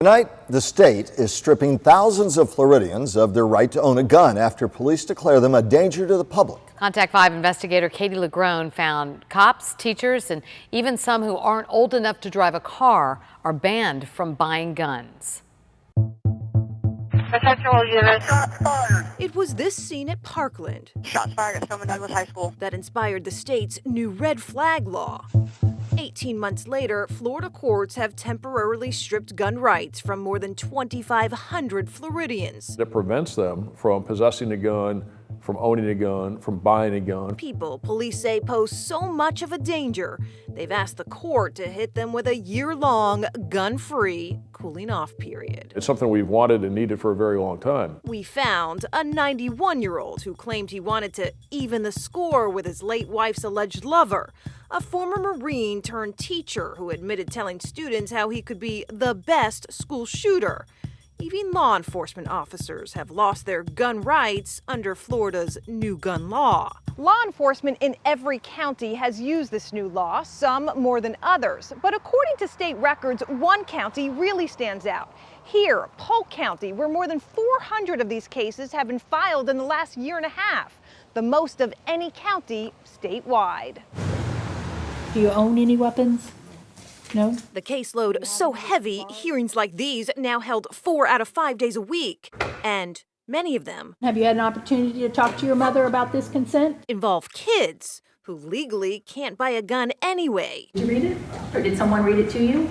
Tonight, the state is stripping thousands of Floridians of their right to own a gun after police declare them a danger to the public. Contact 5 investigator Katie LaGrone found cops, teachers, and even some who aren't old enough to drive a car are banned from buying guns. It was this scene at Parkland Shots fired at Stoneman Douglas High School that inspired the state's new red flag law. 18 months later, Florida courts have temporarily stripped gun rights from more than 2,500 Floridians. It prevents them from possessing a gun, from owning a gun, from buying a gun. People police say pose so much of a danger, they've asked the court to hit them with a year-long, gun-free cooling off period. It's something we've wanted and needed for a very long time. We found a 91-year-old who claimed he wanted to even the score with his late wife's alleged lover, a former Marine turned teacher who admitted telling students how he could be the best school shooter. Even law enforcement officers have lost their gun rights under Florida's new gun law. Law enforcement in every county has used this new law, some more than others. But according to state records, one county really stands out. Here, Polk County, where more than 400 of these cases have been filed in the last year and a half, the most of any county statewide. Do you own any weapons? No? The caseload so heavy, hearings like these now held 4 out of 5 days a week. And many of them Have you had an opportunity to talk to your mother about this consent? involve kids who legally can't buy a gun anyway. Did you read it? Or did someone read it to you?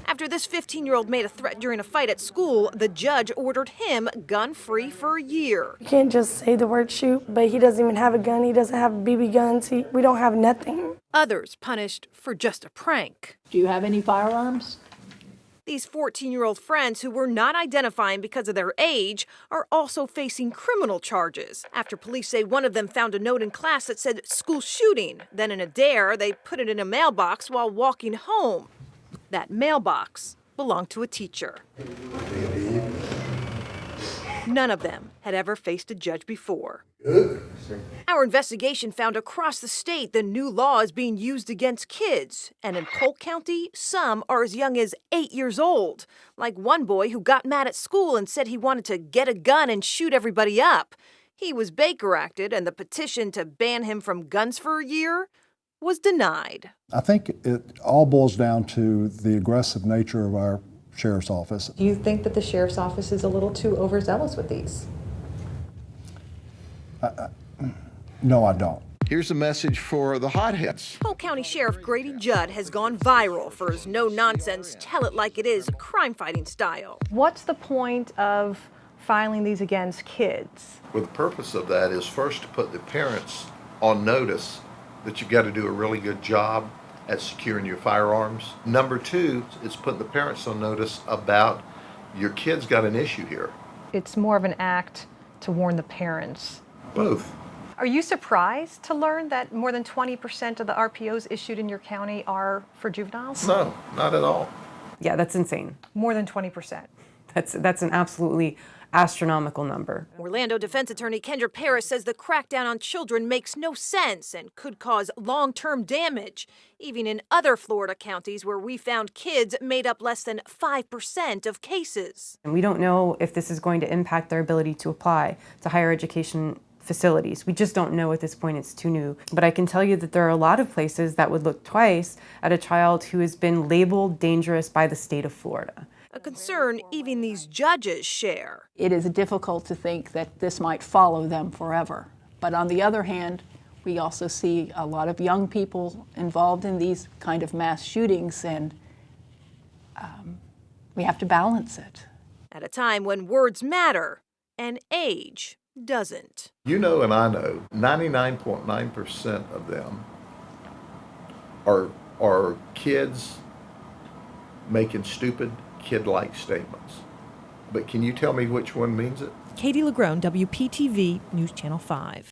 After this 15-year-old made a threat during a fight at school, the judge ordered him gun-free for a year. You can't just say the word shoot, but he doesn't even have a gun. He doesn't have BB guns. We don't have nothing. Others punished for just a prank. Do you have any firearms? These 14-year-old friends who were not identifying because of their age are also facing criminal charges after police say one of them found a note in class that said school shooting. Then in a dare, they put it in a mailbox while walking home. That mailbox belonged to a teacher. None of them had ever faced a judge before. Our investigation found across the state the new law is being used against kids. And in Polk County, some are as young as 8 years old. Like one boy who got mad at school and said he wanted to get a gun and shoot everybody up. He was Baker acted, and the petition to ban him from guns for a year was denied. I think it all boils down to the aggressive nature of our sheriff's office. Do you think that the sheriff's office is a little too overzealous with these? No, I don't. Here's a message for the hotheads. Polk County Sheriff Grady Judd has gone viral for his no-nonsense, tell-it-like-it-is crime-fighting style. What's the point of filing these against kids? Well, the purpose of that is first to put the parents on notice that you've got to do a really good job at securing your firearms. Number two, it's putting the parents on notice about your kid's got an issue here. It's more of an act to warn the parents. Both. Are you surprised to learn that more than 20% of the RPOs issued in your county are for juveniles? No, not at all. Yeah, that's insane. More than 20%. That's an absolutely astronomical number. Orlando defense attorney Kendra Paris says the crackdown on children makes no sense and could cause long-term damage, even in other Florida counties where we found kids made up less than 5% of cases. And we don't know if this is going to impact their ability to apply to higher education facilities. We just don't know at this point. It's too new. But I can tell you that there are a lot of places that would look twice at a child who has been labeled dangerous by the state of Florida. A concern even these judges share. It is difficult to think that this might follow them forever. But on the other hand, we also see a lot of young people involved in these kind of mass shootings, and we have to balance it. At a time when words matter and age doesn't. You know and I know 99.9% of them are kids making stupid kid-like statements. But can you tell me which one means it? Katie LaGrone, WPTV News Channel 5.